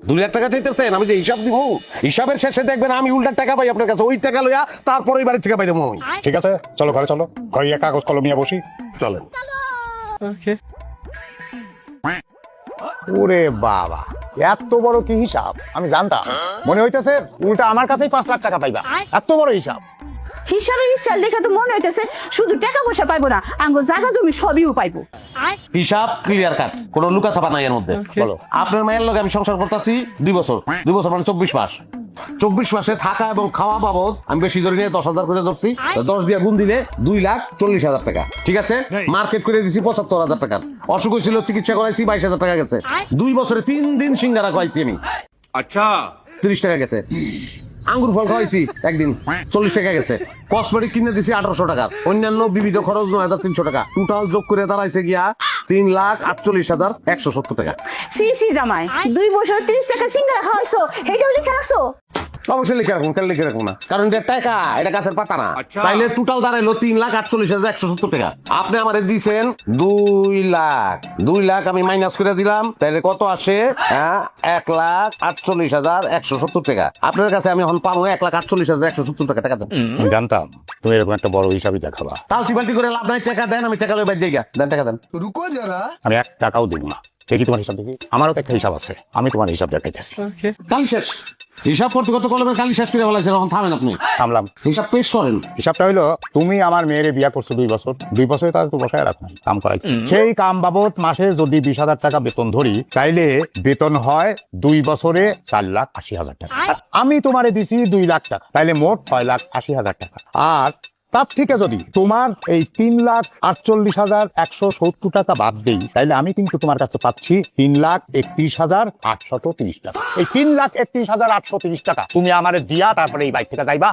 2 লাখ টাকা চাইতেছেন, আমি যে হিসাব দিব, হিসাবের শেষে দেখবেন আমি উল্টা টাকা পাই আপনার কাছে, ওই টাকা লইয়া তারপরে বাড়ি থেকে বাইরে মই। ঠিক আছে, চলো ঘরে চলো, ঘরে গিয়ে কাগজ কলম নিয়ে বসি। চলেন। ওরে বাবা, এত বড় কি হিসাব আমি জানতাম। মনে হইতেছে উল্টা আমার কাছেই 5 লাখ টাকা পাইবা। এত বড় হিসাব। হিসাবের স্টাইল দেখে তো মনে হইতেছে শুধু টাকা পয়সা পাইবো না, আঙ্গো জায়গা জমি সবইও পাইবো। হিসাব ক্লিয়ার কাট, কোনো লুকা ছাপা নাই এর মধ্যে। বলো, আপনার মায়ের লগে আমি সংসার করতেছি 2 বছর, 2 বছর মানে 24 মাস। 24 মাসে থাকা এবং খাওয়া বাবদ আমি বেশি ধরে নিয়ে 10,000 করে ধরছি। 10 দিয়ে গুণ দিলে 2,40,000 টাকা। ঠিক আছে, মার্কেট করে দিছি 75,000 টাকার। অসুখ হয়েছিল, চিকিৎসা করাইছি, 22,000 টাকা গেছে। 2 বছরে 3 দিন সিঙ্গারা খাওয়াইছি আমি। আচ্ছা, 30 টাকা গেছে। আঙ্গুর ফল খাওয়াইছি একদিন, 40 টাকা গেছে। কসমেটিক কিনে দিছি 1800 টাকা। অন্যান্য বিবিধ খরচ 9,300 টাকা। টোটাল যোগ করে দাঁড়াইছে গিয়া 3,48,170 টাকা। সি সি জামাই, 2 বছর 30 টাকা সিঙ্গারা খাওয়াইছো, হেটাও লিখে রাখছো? অবশ্যই লিখে রাখুন, কেন লিখে রাখুন না? কারণ এটা টাকা, এটা গাছের পাতা না। আচ্ছা। তাইলে টোটাল দাঁড়াইলো 3,48,170 টাকা। আপনি আমারে দিয়েছেন 2 লাখ। 2 লাখ আমি মাইনাস করে দিলাম, তাইলে কত আসে? 1,48,170 টাকা। আপনার কাছে আমি এখন পাবো 1,48,170 টাকা। টাকা দেন। আমি জানতাম তুমি এরকম একটা বড় হিসাবই দেখাবা। তালতি বালতি করে লাভ নাই, টাকা দেন। আমি টাকা লই বাইর জায়গা দেন, টাকা দেন। রুকো যারা। আমি 1 টাকাও দেব না। দেখি তোমার হিসাব দেখি। আমারও তো একটা হিসাব আছে, আমি তোমার হিসাব দেখাইতেছি। কালি শেষ। হিসাব করতে করতে কলমে কালি শেষ করে বলাইছেন, এখন থামেন আপনি। থামলাম। হিসাব পেশ করেন। হিসাবটা হইলো, তুমি আমার মেয়েরে বিয়া করছো 2 বছর, 2 বছরে তার তো বসায় রাখলাম, কাম করাইছি। সেই কাম বাবদ মাসে যদি 20,000 টাকা বেতন ধরি, তাইলে বেতন হয় 2 বছরে 4,80,000 টাকা। আর আমি তোমারে দিছি 2 লাখ টাকা, তাইলে মোট 6,80,000 টাকা। আর তার থেকে যদি তোমার এই 3,48,170 টাকা বাদ দেই, তাইলে আমি কিন্তু তোমার কাছে পাচ্ছি 3,31,830 টাকা। এই 3,31,830 টাকা তুমি আমারে দিয়া তারপরে এই বাইক থেকে যাইবা,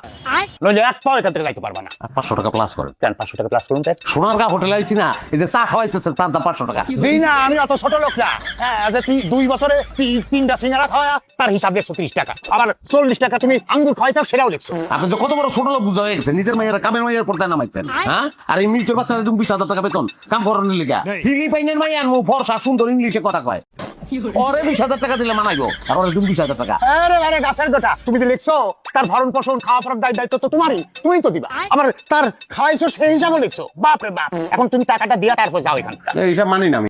নইলে এক পাও এখান থেকে যাইতে পারবা না। 500 টাকা প্লাস করেন। কেন 500 টাকা প্লাস করুন? সোনারগাঁ হোটেলে আইছি না, এই যে চা খাওয়াইতেছে, চার দাম 500 টাকা। দিই না, আমি অত ছোট লোক না। হ্যাঁ, যে 2 বছরে 3টা সিঙ্গারা খাওয়া, তার হিসাব দেখছো 30 টাকা। আবার 40 টাকা তুমি আঙ্গুর খাওয়াইছো, সেটাও দেখছো। আপনি তো কত বড় ছোট লোক বুঝা হয়ে গেছে, নিজের মেয়েরা কামের মাইয়ের পর্দায় নামাইছেন। হ্যাঁ, আর এই মিনিটের বাচ্চারা 20,000 টাকা বেতন, কাম করানোর লিগা। ফিলিপাইনের মাইয়ার মু ফর্সা সুন্দর ইংলিশে কথা কয়, ওরে 20,000 টাকা দিলে মানাইবো, আর ওরে 20,000 টাকা। আরে গাছের গোটা, তুমি যে লিখছো তার ভরণ পোষণ খাওয়া পড়ার দায়িত্ব তো তোমারই, তুমি তো দিবা। আবার তার খাওয়াইছো সেই হিসাবও লিখছো। বাপ রে বাপ, এখন তুমি টাকাটা দিয়া তারপর যাও এখান। এই হিসাব মানি না আমি।